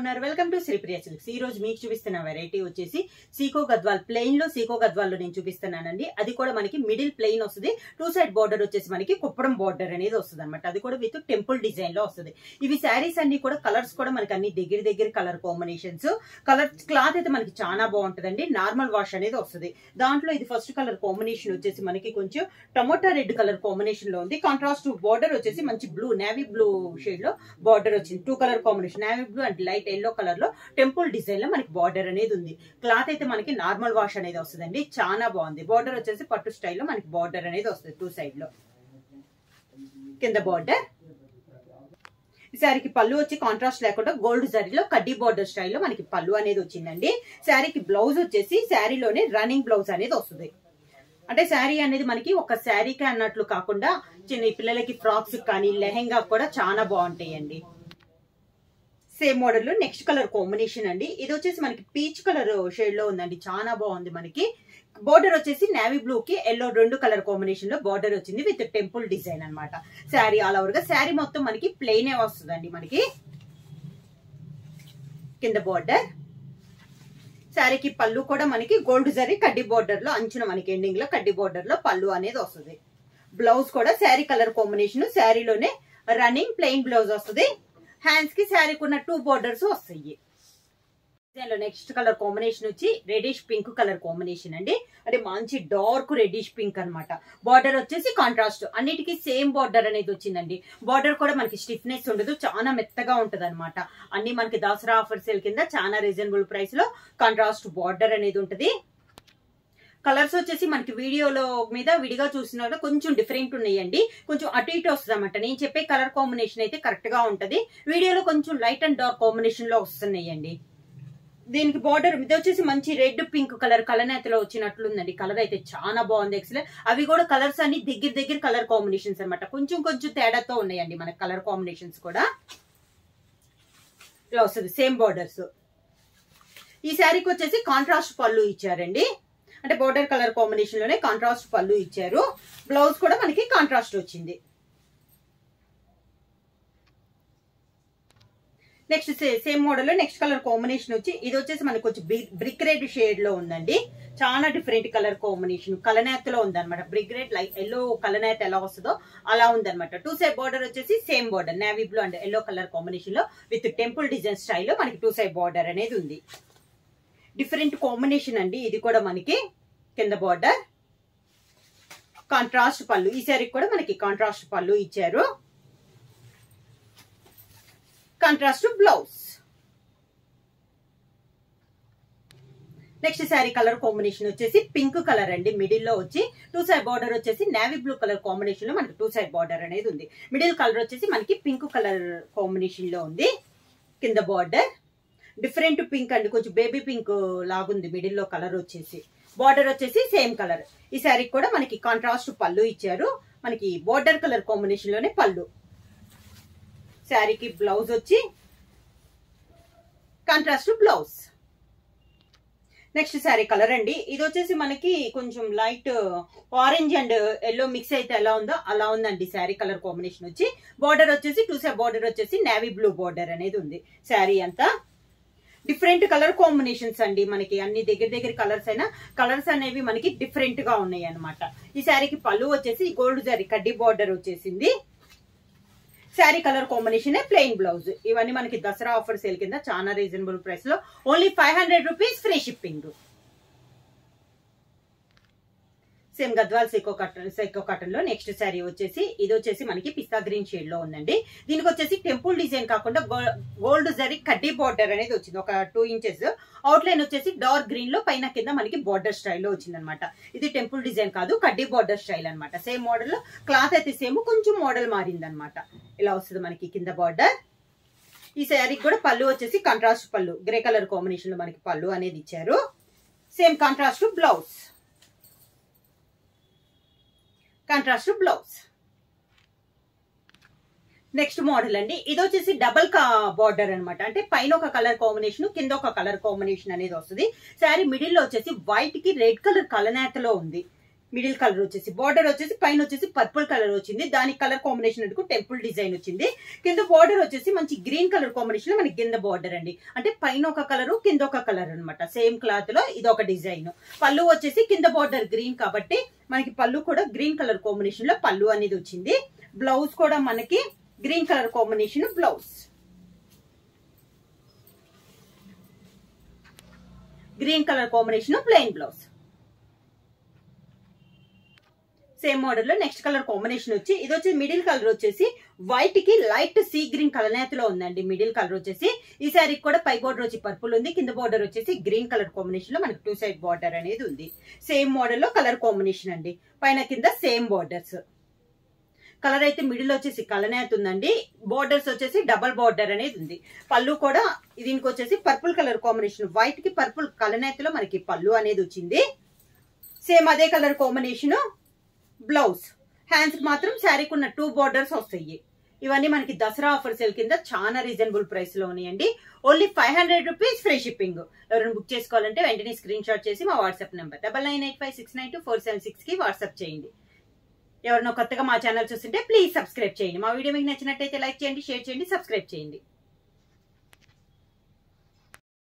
ఉన్నారు? Welcome to Sripriya silks. ఈ రోజు మీకు చూపిస్తున్న వెరైటీ వచ్చేసి సీకో గద్వాల్ ప్లెయిన్ లో సీకో గద్వాల్ లో నేను చూపిస్తున్నానండి. అది కూడా మనకి మిడిల్ ప్లెయిన్ వస్తుంది. 2 సైడ్ బార్డర్ వచ్చేసి మనకి కుప్పడం బార్డర్ అనేది వస్తుంది అనమాట. అది కూడా విత్ టెంపుల్ డిజైన్ లో వస్తుంది. ఇవి శారీస్ అన్ని కూడా కలర్స్ కూడా మనకి అన్ని దగ్గర కలర్ కాంబినేషన్స్. కలర్ క్లాత్ అయితే మనకి చాలా బాగుంటదండి. నార్మల్ వాష్ అనేది వస్తుంది. దాంట్లో ఇది ఫస్ట్ కలర్ కాంబినేషన్ వచ్చేసి మనకి కొంచెం టమోటా రెడ్ కలర్ కాంబినేషన్ లో ఉంది. కాంట్రాస్ట్ బార్డర్ వచ్చేసి మంచి బ్లూ నేవీ బ్లూ షేడ్ లో బార్డర్ వచ్చింది. 2 colour combination navy blue and light yellow colour లో టెంపుల్ డిజైన్ లో మనకి బార్డర్ అనేది ఉంది. క్లాత్ అయితే మనకి నార్మల్ వాష్ అనేది వస్తుందండి. చాలా బాగుంది. బార్డర్ వచ్చేసి పట్టు స్టైల్లో మనకి బార్డర్ అనేది వస్తుంది. 2 సైడ్ లో కింద బార్డర్. ఈ శారీకి పళ్ళు వచ్చి కాంట్రాస్ట్ లేకుండా గోల్డ్ జరీలో కడ్డీ బార్డర్ స్టైల్లో మనకి పళ్ళు అనేది వచ్చిందండి. శారీకి బ్లౌజ్ వచ్చేసి శారీలోనే రన్నింగ్ బ్లౌజ్ అనేది వస్తుంది. అంటే శారీ అనేది మనకి ఒక శారీకి అన్నట్లు కాకుండా చిన్న పిల్లలకి ఫ్రాక్స్ కానీ లెహెంగా కూడా చాలా బాగుంటాయండి. సేమ్ మోడల్ లో నెక్స్ట్ కలర్ కాంబినేషన్ అండి. ఇది వచ్చేసి మనకి పీచ్ కలర్ షేడ్ లో ఉందండి. చాలా బాగుంది. మనకి బార్డర్ వచ్చేసి నేవీ బ్లూ కి ఎల్లో 2 కలర్ కాంబినేషన్ లో బార్డర్ వచ్చింది విత్ టెంపుల్ డిజైన్ అనమాట. శారీ ఆల్ ఓవర్ గా శారీ మొత్తం మనకి ప్లెయిన్ వస్తుందండి. మనకి కింద బార్డర్. శారీకి పళ్ళు కూడా మనకి గోల్డ్ జరీ కడ్డీ బార్డర్ లో అంచున మనకి ఎండింగ్ లో కడ్డీ బార్డర్ లో పళ్ళు అనేది వస్తుంది. బ్లౌజ్ కూడా శారీ కలర్ కాంబినేషన్ శారీలోనే రన్నింగ్ ప్లెయిన్ బ్లౌజ్ వస్తుంది. హ్యాండ్స్ కి శారీకి ఉన్న 2 బార్డర్స్ వస్తాయి. నెక్స్ట్ కలర్ కాంబినేషన్ వచ్చి రెడిష్ పింక్ కలర్ కాంబినేషన్ అండి. అంటే మంచి డార్క్ రెడిష్ పింక్ అనమాట. బార్డర్ వచ్చేసి కాంట్రాస్ట్ అన్నిటికీ సేమ్ బార్డర్ అనేది వచ్చిందండి. బార్డర్ కూడా మనకి స్టిఫ్నెస్ ఉండదు. చాలా మెత్తగా ఉంటది అనమాట. అన్ని మనకి దసరా ఆఫర్ సేల్ కింద చాలా రీజనబుల్ ప్రైస్ లో కాంట్రాస్ట్ బార్డర్ అనేది ఉంటది. కలర్స్ వచ్చేసి మనకి వీడియోలో మీద విడిగా చూసిన కొంచెం డిఫరెంట్ ఉన్నాయండి. కొంచెం అటు ఇటు వస్తుంది అనమాట. నేను చెప్పే కలర్ కాంబినేషన్ అయితే కరెక్ట్ గా ఉంటది. వీడియోలో కొంచెం లైట్ అండ్ డార్క్ కాంబినేషన్ లో వస్తున్నాయండి. దీనికి బార్డర్ ఇది వచ్చేసి మంచి రెడ్ పింక్ కలర్ కలనేతలో వచ్చినట్లుందండి. కలర్ అయితే చాలా బాగుంది. ఎక్సలెంట్. అవి కూడా కలర్స్ అన్ని దగ్గర కలర్ కాంబినేషన్స్ అనమాట. కొంచెం తేడాతో ఉన్నాయండి మనకి కలర్ కాంబినేషన్స్ కూడా. ఇలా వస్తుంది సేమ్ బార్డర్స్. ఈ శారీకి వచ్చేసి కాంట్రాస్ట్ పళ్ళు ఇచ్చారండి. అంటే బార్డర్ కలర్ కాంబినేషన్ లోనే కాంట్రాస్ట్ పళ్ళు ఇచ్చారు. బ్లౌజ్ కూడా మనకి కాంట్రాస్ట్ వచ్చింది. నెక్స్ట్ సేమ్ మోడల్ లో నెక్స్ట్ కలర్ కాంబినేషన్ వచ్చి ఇది వచ్చేసి మనకి కొంచెం బ్రిక్ రెడ్ షేడ్ లో ఉందండి. చాలా డిఫరెంట్ కలర్ కాంబినేషన్ కలనేతలో ఉందన్నమాట. బ్రిక్ రెడ్ లైట్ ఎల్లో కలనేత ఎలా వస్తుందో అలా ఉందన్నమాట. 2 సైడ్ బార్డర్ వచ్చేసి same border navy blue and yellow colour combination లో విత్ టెంపుల్ డిజైన్ స్టైల్లో మనకి 2 సైడ్ బార్డర్ అనేది ఉంది. డిఫరెంట్ కాంబినేషన్ అండి. ఇది కూడా మనకి కింద బార్డర్ కాంట్రాస్ట్ పళ్ళు. ఈ శారీకి కూడా మనకి కాంట్రాస్ట్ పళ్ళు ఇచ్చారు. Contrast blouse. Next sari colour combination వచ్చేసి పింక్ కలర్ అండి. మిడిల్ లో వచ్చి 2 సైడ్ బార్డర్ వచ్చేసి నేవీ బ్లూ కలర్ కాంబినేషన్ లో మనకి 2 సైడ్ బార్డర్ అనేది ఉంది. మిడిల్ కలర్ వచ్చేసి మనకి పింక్ కలర్ కాంబినేషన్ లో ఉంది. కింద బార్డర్ డిఫరెంట్ పింక్ అండి. కొంచెం బేబీ పింక్ లాగుంది మిడిల్ లో కలర్ వచ్చేసి. బార్డర్ వచ్చేసి సేమ్ కలర్. ఈ శారీకి కూడా మనకి కాంట్రాస్ట్ పళ్ళు ఇచ్చారు. మనకి బార్డర్ కలర్ కాంబినేషన్ లోనే పళ్ళు. శారీకి బ్లౌజ్ వచ్చి contrast blouse. Next sari colour అండి. ఇది వచ్చేసి మనకి కొంచెం light orange and yellow mix అయితే ఎలా ఉందో అలా ఉందండి. శారీ కలర్ కాంబినేషన్ వచ్చి బార్డర్ వచ్చేసి 2 సైడ్ బార్డర్ వచ్చేసి నేవీ బ్లూ బార్డర్ అనేది ఉంది. శారీ అంతా డిఫరెంట్ కలర్ కాంబినేషన్స్ అండి. మనకి అన్ని దగ్గర కలర్స్ అయినా కలర్స్ అనేవి మనకి డిఫరెంట్ గా ఉన్నాయి అనమాట. ఈ శారీకి పళ్ళు వచ్చేసి గోల్డ్ జరీ కడ్డీ బార్డర్ వచ్చేసింది. Sari colour combination plain blouse. ఇవన్నీ మనకి దసరా ఆఫర్ సేల్ కింద చాలా రీజనబుల్ ప్రైస్ లో only 500 rupees free shipping. Same Gadwal psycho cotton లో నెక్స్ట్ శారీ వచ్చేసి ఇది వచ్చేసి మనకి పిస్తా గ్రీన్ షేడ్ లో ఉందండి. దీనికి వచ్చేసి టెంపుల్ డిజైన్ కాకుండా గోల్డ్ జరీ కడ్డీ బార్డర్ అనేది వచ్చింది. ఒక 2 ఇంచెస్ అవుట్ లైన్ వచ్చేసి డార్క్ గ్రీన్ లో పైన కింద మనకి బార్డర్ స్టైల్లో వచ్చింది అనమాట. ఇది టెంపుల్ డిజైన్ కాదు కడ్డీ బార్డర్ స్టైల్ అనమాట. సేమ్ మోడల్ లో క్లాత్ అయితే సేమ్ కొంచెం మోడల్ మారింది అనమాట. ఇలా వస్తుంది మనకి కింద బార్డర్. ఈ శారీకి కూడా పళ్ళు వచ్చేసి కాంట్రాస్ట్ పళ్ళు గ్రే కలర్ కాంబినేషన్ లో మనకి పళ్ళు అనేది ఇచ్చారు. Same contrast blouse. Contrast blouse. Next model అండి. ఇది వచ్చేసి డబల్ బార్డర్ అనమాట. అంటే పైన ఒక కలర్ కాంబినేషన్ కింద ఒక కలర్ కాంబినేషన్ అనేది వస్తుంది. శారీ మిడిల్ లో వచ్చేసి వైట్ కి రెడ్ కలర్ కలనేతలో ఉంది. మిడిల్ కలర్ వచ్చేసి బార్డర్ వచ్చేసి పైన వచ్చేసి పర్పుల్ కలర్ వచ్చింది, దానికి కలర్ కాంబినేషన్ అందుకు టెంపుల్ డిజైన్ వచ్చింది. కింద బార్డర్ వచ్చేసి మంచి గ్రీన్ కలర్ కాంబినేషన్ లో మనకి కింద బార్డర్ అండి, అంటే పైన ఒక కలర్ కింద ఒక కలర్ అనమాట. సేమ్ క్లాత్ లో ఇది ఒక డిజైన్. పళ్ళు వచ్చేసి కింద బార్డర్ గ్రీన్ కాబట్టి మనకి పళ్ళు కూడా గ్రీన్ కలర్ కాంబినేషన్ లో పళ్ళు అనేది వచ్చింది. బ్లౌజ్ కూడా మనకి green colour combination blouse, green colour combination plain blouse. Same model లో నెక్స్ట్ కలర్ కాంబినేషన్ వచ్చి ఇది వచ్చి మిడిల్ కలర్ వచ్చేసి వైట్ కి లైట్ సీ గ్రీన్ కలనేతలో ఉందండి. మిడిల్ కలర్ వచ్చేసి ఈ శారీకి కూడా పై బోర్డర్ వచ్చి పర్పుల్ ఉంది, కింద బోర్డర్ వచ్చేసి గ్రీన్ కలర్ కాంబినేషన్ లో మనకి 2 సైడ్ బార్డర్ అనేది ఉంది. సేమ్ మోడల్ లో కలర్ కాంబినేషన్ అండి, పైన కింద సేమ్ బార్డర్స్. కలర్ అయితే మిడిల్ వచ్చేసి కలనేత ఉందండి, బోర్డర్స్ వచ్చేసి డబల్ బార్డర్ అనేది ఉంది. పళ్ళు కూడా దీనికి వచ్చేసి పర్పుల్ కలర్ కాంబినేషన్, వైట్ కి పర్పుల్ కలనేతలో మనకి పళ్ళు అనేది వచ్చింది. సేమ్ అదే కలర్ కాంబినేషన్ బ్లౌజ్. హ్యాండ్స్ కి మాత్రం శారీకి ఉన్న 2 బార్డర్స్ వస్తాయి. ఇవన్నీ మనకి దసరా ఆఫర్ సేల్ కింద చాలా రీజనబుల్ ప్రైస్ లో ఉన్నాయండి. Only 500 rupees free shipping. ఎవరైనా బుక్ చేసుకోవాలంటే వెంటనే స్క్రీన్ షాట్ చేసి మా వాట్సాప్ నెంబర్ 9985692476 కి వాట్సాప్ చేయండి. ఎవరైనా కొత్తగా మా ఛానల్ చూస్తుంటే ప్లీజ్ సబ్స్క్రైబ్ చేయండి. మా వీడియో మీకు నచ్చినట్టయితే లైక్ చేయండి, షేర్ చేయండి, సబ్స్క్రైబ్ చేయండి.